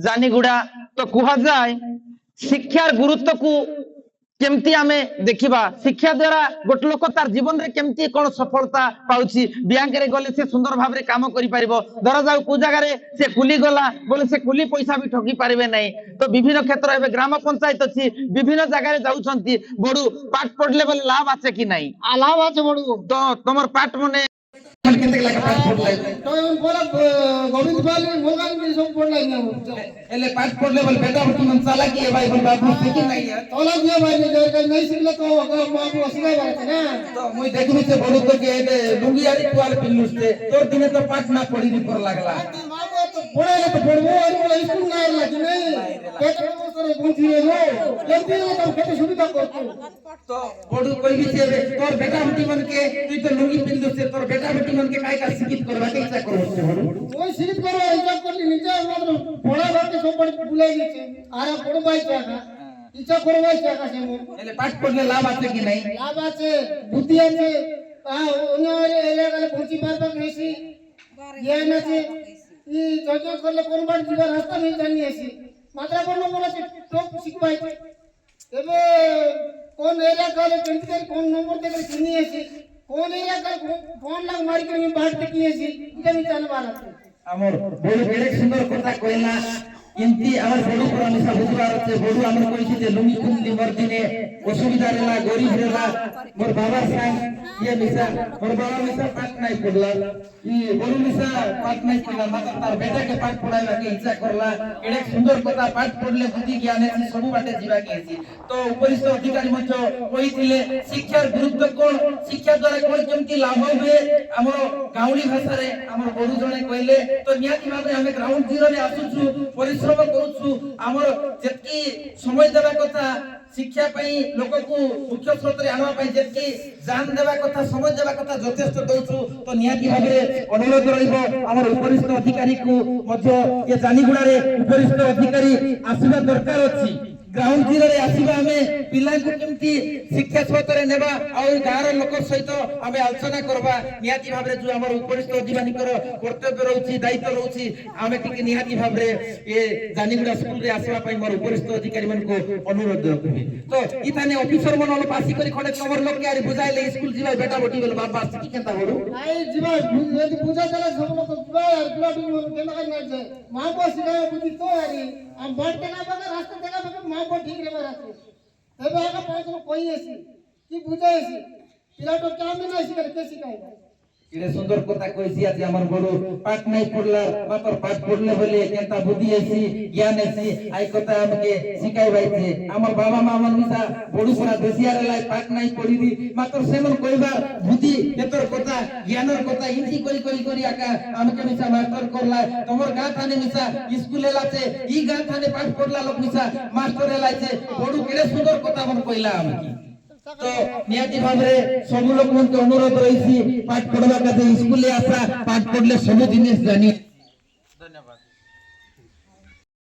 জানিগুড়া তো কুহযায় শিক্ষার গুরুত্ব কু কেমতি আমি দেখিবা শিক্ষা দ্বারা গোটে লোক তার জীবনে কেমতি কোন সফলতা পাউছি ব্যাংকে গলে সে সুন্দর ভাবে কাম করে পারিব ধরা যাও কো জায়গায় সে কুলি গলা বলে সে কুলি পয়সা বি ঠকি পারিবে নাই তো বিভিন্ন ক্ষেত্র এবে গ্রাম পঞ্চায়েত আছে বিভিন্ন জায়গায় যাউছন্তি বড় পাঠ পড়লে বলে লাভ আছে কি নাই লাভ আছে বড় তো তোমার পাঠ মনে কেতে লাগা পাঠ পড়লাই তো বলা গোবিন্দ বালি মোগাল কি সব পড়লাই না এলে পাঠ পড়লে বল বেটা বটি মন চালাকি है भाई बोल बाबू सीखी नहीं है তোলা দিয়ে ভাই যে नहीं सीखले तो मापू सिखाई बात ना तो मुई देखबी से बड़ू तो के एले लुंगी आरी टुआल पिल्लुस्ते तोर दिने तो पाठ ना पड़ी री पर लागला मापू तो पढ़ाले तो पढ़बो और बोला स्कूल ना आइला कि नहीं केते करे बुझी रे लो केते तो केते सुविधा करतो तो बड़ू कोई भी से तोर बेटा बेटी मन के तू तो लुंगी पिल्लुस्ते तोर बेटा बेटी मन के काय का शिक्षित करबा के इच्छा करो बड़ू ওই শিক্ষিত করো ইচ্ছা করলি নিজে মাত্র পড়া বাকি সব ভুলাই গেছে আর পড়বাই টাকা ইচ্ছা করবাই টাকা সে এলে পাঠ পড়লে লাভ আছে কি নাই লাভ আছে বুদ্ধি আছে অন্য এলাকায় পৌঁছি পারবে বেশি জ্ঞান আছে ই যত করলে কোন বার জীবন রাস্তা নেই জানি আসি মাত্র কোন বলেছে টপ শিখবাই এবে কোন এলাকায় কেন্দ্রে কোন নম্বর থেকে চিনি আসি কোন এলাকায় ফোন লাগ মারি করে বাড়ি থেকে আসি এটা আমি জানবার আছে আমার বড় বেড়ে সুন্দর কথা কইলা কিন্তু আমার বড় পরামর্শ বুঝবার আছে বড় আমার কইছি যে লুঙ্গি কুন্দি মোর দিনে অসুবিধা রেলা গরিব রেলা মোর বাবার সাং ইয়ে মিশা মোর বাবা মিশা পাঠ নাই পড়লা ই বড় মিশা পাঠ নাই পড়লা মাত্র তার বেটাকে পাঠ পড়াইবা কে ইচ্ছা করলা এড়ে সুন্দর কথা পাঠ পড়লে বুদ্ধি জ্ঞান আছে সবু বাটে ଯିବା কে আছে তো উপরিস্থ অধিকারী মঞ্চ কইଥିଲେ শিক্ষার গুরুত্ব কোন শিক্ষা দ্বারা কোন কেমতি লাভ হবে আমার গাউলি ভাষারে আমার বড় জনে কইলে তো নিয়াতি ভাবে আমি গ্রাউন্ড জিরো রে আসুছু परिश्रम करूछु हमर जेतकी समय देबा कथा शिक्षा पई लोककु मुख्य स्रोत रे आनवा पई जेतकी जान देबा कथा समय देबा कथा यथेष्ट दउछु तो नियाती भाबे अनुरोध रहिबो हमर उपरिस्थ अधिकारी को मध्य ये जानीगुडा रे उपरिस्थ अधिकारी आसीबा दरकार अछि ग्राउंड जीरो रे आसीबा हमें पिला को केमती शिक्षा स्रोत रे नेबा और गार लोक सहित हमें आलोचना करबा नियाती भाबरे जो हमर उपरिस्थ अधिकारी कर कर्तव्य रहउछि दायित्व रहउछि हमें टिके नियाती भाबरे ये जानीगुडा स्कूल रे आसीबा पई मोर उपरिस्थ अधिकारी मन को अनुरोध रखबी तो इथाने ऑफिसर मन अल पासी करी खडे खबर लोक के आरी बुझाइले स्कूल जीवा बेटा बेटी बोल बाबा की केता होरू आई जीवा यदि पूजा चला सब लोग जीवा यार पिलाटी केना करना जाए मां को सिखाए बुद्धि तो यारी हम बढ़ के ना बगे रास्ता जगह बगे मां को ठीक रे रास्ते तबे आगे पांच लोग कोई ऐसी की बुझाए ऐसी पिलाटो क्या में ना सिखाए के सिखाएगा इरे सुंदर কথা কইছি আজি আমার বড় পাঠ নাই পড়লা মাত্র পাঠ পড়লে বলে কেনতা বুদ্ধি আইছি জ্ঞান আইছি আই কথা আমাকে শিখাই বাইছে আমার বাবা মা মান মিছা বড় সারা দেশিয়ারে লাই পাঠ নাই পড়িবি মাত্র সেমন কইবা বুদ্ধি এতর কথা জ্ঞানের কথা ইন্টি করি করি করি আকা আমাকে মিছা মাস্টার করলা তোমার গা থানে মিছা স্কুলে লাছে ই গা থানে পাঠ পড়লা লোক মিছা মাস্টারে লাইছে বড় কেড়ে সুন্দর কথা মন কইলা আমাকে तो नियाती भाबरे सब लोक मन के अनुरोध रहिसी पाठ पढ़वा के स्कूल ले आसा पाठ पढ़ले सब जिनिस जानी धन्यवाद।